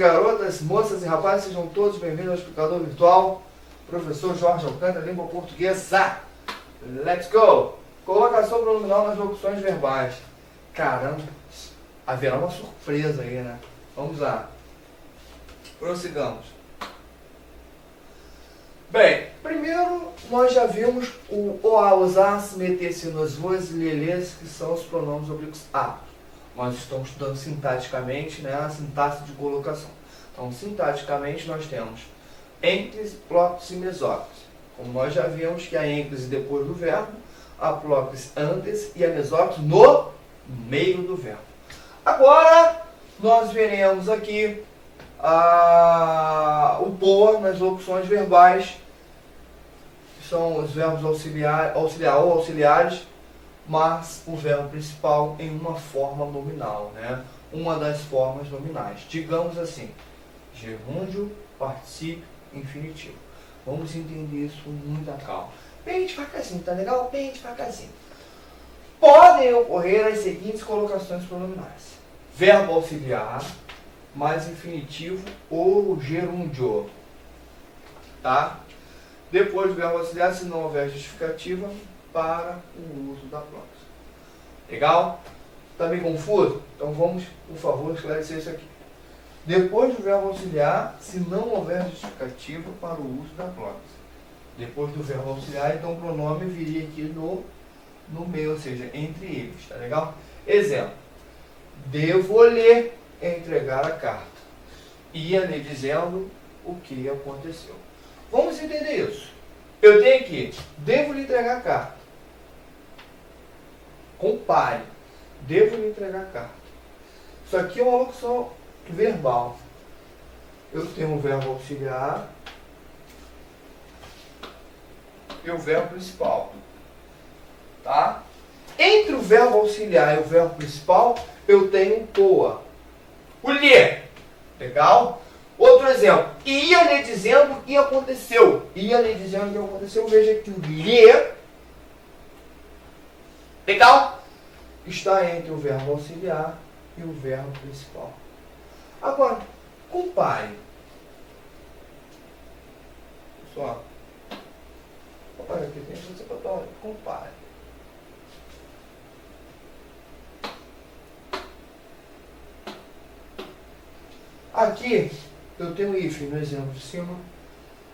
garotas, moças e rapazes, sejam todos bem-vindos ao Explicador Virtual. Professor Jorge Alcântara, língua portuguesa. Let's go! Colocação pronominal nas locuções verbais. Caramba, haverá uma surpresa aí, né? Vamos lá. Prossigamos. Bem, primeiro nós já vimos o a, usar, se, meter, se, nos, voz e lelês, que são os pronomes oblíquos a. Nós estamos estudando sintaticamente, né, a sintaxe de colocação. Então, sintaticamente, nós temos ênclise, próclise e mesóclise. Como nós já vimos que a ênclise depois do verbo, a próclise antes e a mesóclise no meio do verbo. Agora, nós veremos aqui o POA nas locuções verbais, que são os verbos auxiliar ou auxiliares, mas o verbo principal em uma forma nominal, né? Uma das formas nominais. Digamos assim, gerúndio, particípio, infinitivo. Vamos entender isso com muita calma. Bem devagarzinho, tá legal? Bem devagarzinho. Podem ocorrer as seguintes colocações pronominais: verbo auxiliar, mais infinitivo ou gerúndio. Tá? Depois do verbo auxiliar, se não houver justificativa, para o uso da próxima. Legal? Está meio confuso? Então vamos, por favor, esclarecer isso aqui. Depois do verbo auxiliar, se não houver justificativa para o uso da próxima. Depois do verbo auxiliar, então o pronome viria aqui no meio, ou seja, entre eles. Tá legal? Exemplo. Devo-lhe entregar a carta. Ia-lhe dizendo o que aconteceu. Vamos entender isso. Eu tenho aqui, devo-lhe entregar a carta. Compare. Devo-lhe entregar a carta. Isso aqui é uma locução verbal. Eu tenho um verbo auxiliar e o verbo principal. Tá? Entre o verbo auxiliar e o verbo principal, eu tenho um POA. O lhe. Legal? Outro exemplo. Ia lhe dizendo o que aconteceu. Ia lhe dizendo o que aconteceu. Veja que o lhe, legal? Está entre o verbo auxiliar e o verbo principal. Agora, compare. Pessoal, compare aqui. Tem que botar. Compare. Aqui eu tenho hífen no exemplo de cima,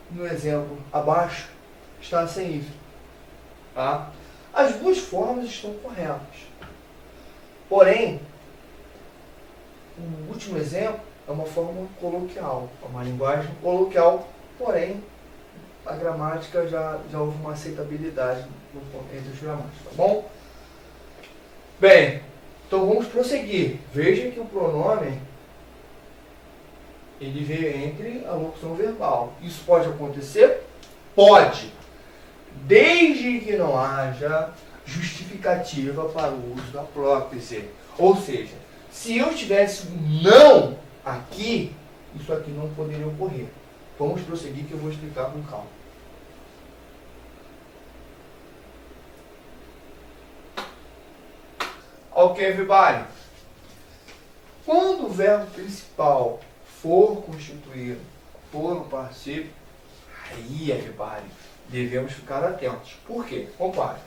no exemplo abaixo está sem hífen. Tá? As duas formas estão corretas. Porém, o último exemplo é uma forma coloquial, uma linguagem coloquial, porém a gramática já houve uma aceitabilidade entre os gramáticos, tá bom? Bem, então vamos prosseguir. Veja que o pronome ele veio entre a locução verbal. Isso pode acontecer? Pode. Desde que não haja justificativa para o uso da próclise. Ou seja, se eu tivesse um não aqui, isso aqui não poderia ocorrer. Vamos prosseguir que eu vou explicar com calma. Ok, everybody? Quando o verbo principal for constituído por um particípio, aí, everybody, devemos ficar atentos. Por quê? Compare.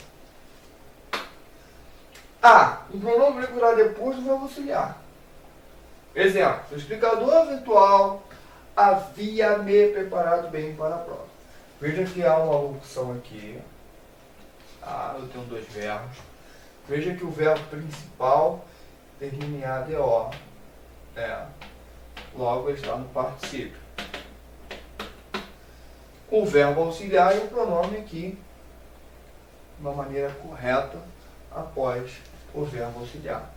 Um pronome virá depois do verbo auxiliar. Exemplo, o explicador virtual havia me preparado bem para a prova. Veja que há uma locução aqui. Eu tenho dois verbos. Veja que o verbo principal termina em ADO. Logo ele está no particípio. O verbo auxiliar e o pronome aqui, de uma maneira correta, após o verbo auxiliar.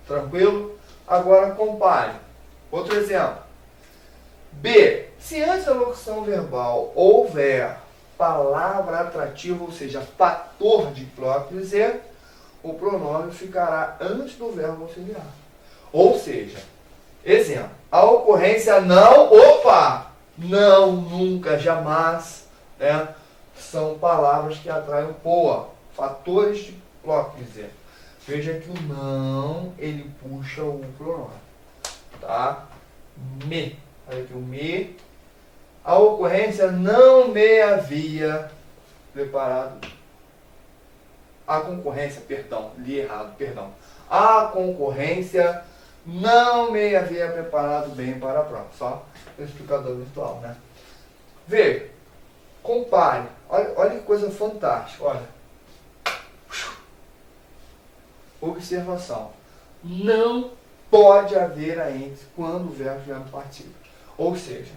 Tranquilo? Agora compare. Outro exemplo. B. Se antes da locução verbal houver palavra atrativa, ou seja, fator de próclise, o pronome ficará antes do verbo auxiliar. Ou seja, exemplo, a ocorrência não, não, nunca, jamais, né? São palavras que atraem o POA, fatores de próclise. Veja que o não, ele puxa o pronome, tá? Me. Olha aqui o me. A ocorrência não me havia preparado. A concorrência, perdão, li errado, perdão. A concorrência não me havia preparado bem para a prova. Só o explicador virtual, né? Vê, compare. Olha que coisa fantástica, olha. Observação. Não pode haver a ênfase quando o verbo vier no partículo. Ou seja,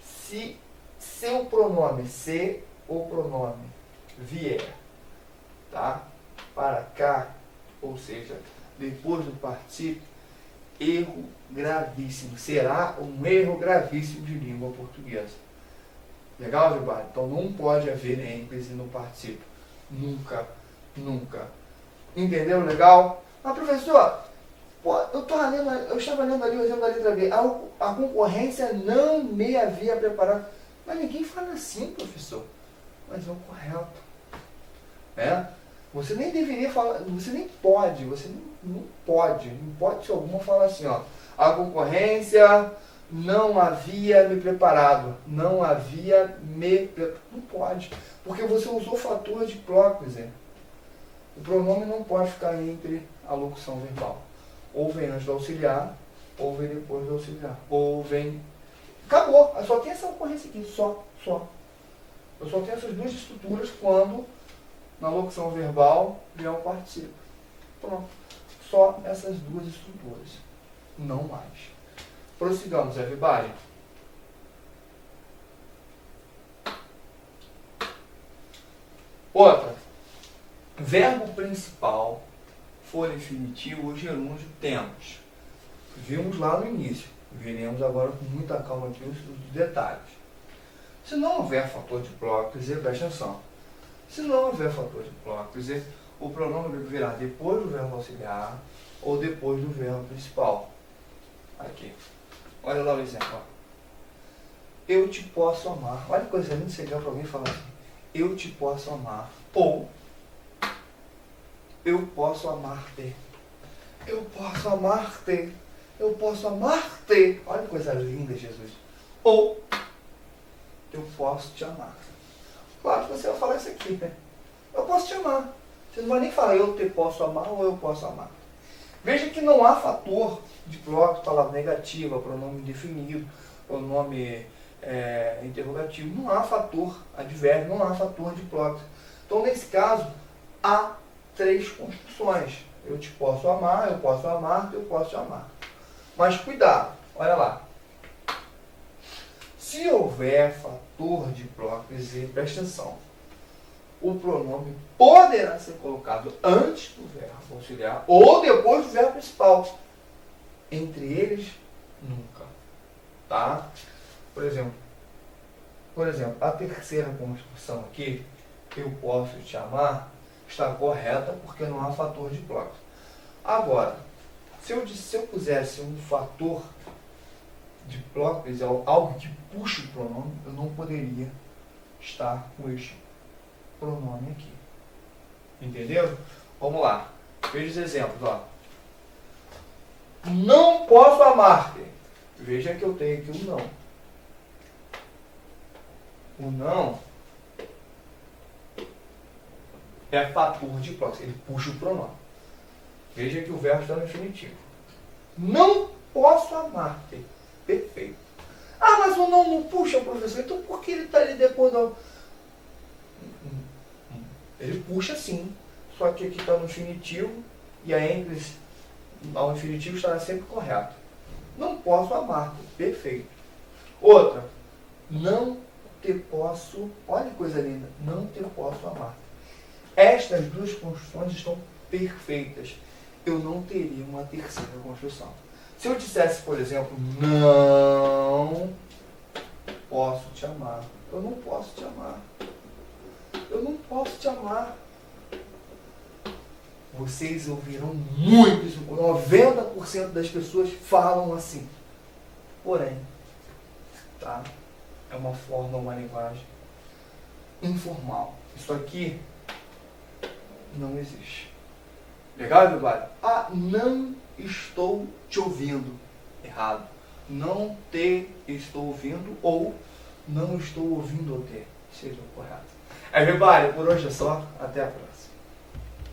se o pronome vier, tá, para cá, ou seja, depois do partículo, erro gravíssimo. Será um erro gravíssimo de língua portuguesa. Legal, Gilberto? Então não pode haver ênfase no partículo. Nunca, nunca. Entendeu? Legal? Mas, professor, pô, eu estava lendo ali o exemplo da letra B. A concorrência não me havia preparado. Mas ninguém fala assim, professor. Mas é o correto. Né? Você nem deveria falar, você nem pode, não pode ser alguma falar assim, ó. A concorrência não havia me preparado. Não havia me preparado. Não pode. Porque você usou fator de próclise. O pronome não pode ficar entre a locução verbal. Ou vem antes do auxiliar, ou vem depois do auxiliar. Ou vem... Acabou. Só tem essa ocorrência aqui. Só. Eu só tenho essas duas estruturas quando na locução verbal vier o partículo. Pronto. Só essas duas estruturas. Não mais. Prossigamos, everybody. Outra. Verbo principal, for infinitivo ou gerúndio, temos. Vimos lá no início. Veremos agora com muita calma aqui os detalhes. Se não houver fator de próclise, presta atenção. Se não houver fator de próclise, o pronome virá depois do verbo auxiliar ou depois do verbo principal. Aqui. Olha lá o exemplo. Ó. Eu te posso amar. Olha que coisa linda chegar para alguém e falar assim. Eu te posso amar. Ou eu posso amar-te. Eu posso amar-te. Eu posso amar-te. Olha que coisa linda, Jesus. Ou eu posso te amar. Claro que você vai falar isso aqui, né? Eu posso te amar. Você não vai nem falar eu te posso amar ou eu posso amar. Veja que não há fator de próclise, palavra negativa, pronome indefinido, pronome interrogativo. Não há fator advérbio, não há fator de próclise. Então, nesse caso, há três construções. Eu te posso amar, eu posso amar, eu posso te amar. Mas cuidado, olha lá. Se houver fator de próclise, presta atenção. O pronome poderá ser colocado antes do verbo auxiliar ou depois do verbo principal. Entre eles, nunca. Tá? Por exemplo, a terceira construção aqui, eu posso te amar, está correta porque não há fator de próclise. Agora, se eu pusesse um fator de próclise, algo que puxa o pronome, eu não poderia estar com este pronome aqui. Entendeu? Vamos lá. Veja os exemplos. Ó. Não posso amar-te. Veja que eu tenho aqui o não. O não é fator de próclise. Ele puxa o pronome. Veja que o verbo está no infinitivo. Não posso amar-te. Perfeito. Ah, mas o não puxa, professor. Então por que ele está ali depois do... Ele puxa sim. Só que aqui está no infinitivo e a ênfase ao infinitivo estará sempre correto. Não posso amar-te. Perfeito. Outra. Não te posso... Olha que coisa linda. Não te posso amar. Estas duas construções estão perfeitas. Eu não teria uma terceira construção. Se eu dissesse, por exemplo, não posso te amar. Eu não posso te amar. Eu não posso te amar. Vocês ouviram muito isso. 90% das pessoas falam assim. Porém, tá? É uma forma, uma linguagem informal. Isso aqui não existe. Legal, Eduardo? Ah, não estou te ouvindo. Errado. não te estou ouvindo ou não estou ouvindo te. Seja o correto. Everybody, por hoje é só. Até a próxima.